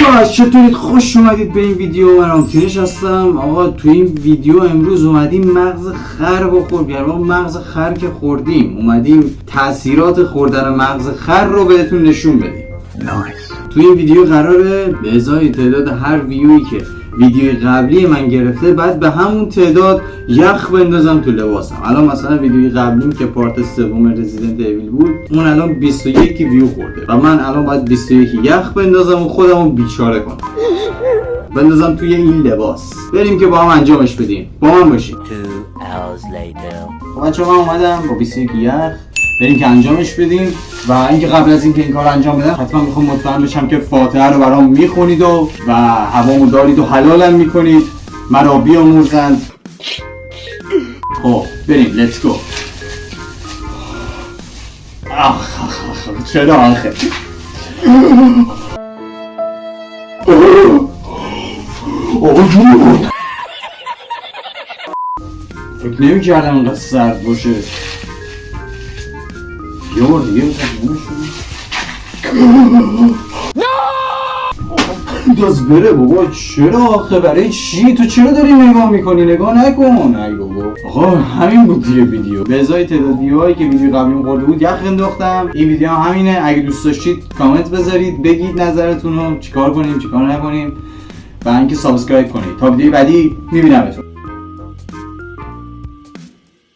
گاز چطورید؟ خوش اومدید به این ویدیو. من آمتینش هستم. آقا تو این ویدیو امروز اومدیم مغز خر بخوریم. یعنی مغز خر که خوردیم اومدیم تاثیرات خوردن مغز خر رو بهتون نشون بدیم. تو این ویدیو قراره به ازای تعداد هر ویویی که ویدیوی قبلی من گرفته بعد به همون تعداد یخ بندازم تو لباسم. الان مثلا ویدیوی قبلیم که پارت سوم رزیدنت ایویل بود اون الان 21 ویو خورده و من الان باید 21 یخ بندازم و خودمو بیچاره کنم بندازم توی این لباس. بریم که با هم انجامش بدیم. با من باشیم. 2 hours later. بچه‌ها من اومدم با 21 یخ بریم که انجامش بدیم و اینکه قبل از اینکه این کار انجام بدم حتما میخوام مطمئن بشم که فاتحه رو برام میخونید و هوامو دارید و حلالم میکنید، مرا بیامرزند. خب بریم لیتس گو. چرا آخه فکر نمی کردم اونقدر سرد باشه. یه بار دیگه داز بره بابا. چرا آخه؟ برای چی؟ تو چرا داری نگاه میکنی؟ نگاه نکن. ای بابا. آقا همین بود دیگه ویدیو. به ازای تعداد ویوهایی که ویدیو قبلی خورده بود یخ انداختم. این ویدیو همینه. اگه دوست داشتید کامنت بذارید بگید نظرتون رو، چیکار کنیم چیکار نکنیم و اینکه سابسکرایب کنید. تا ویدیو بعدی میبینمتون.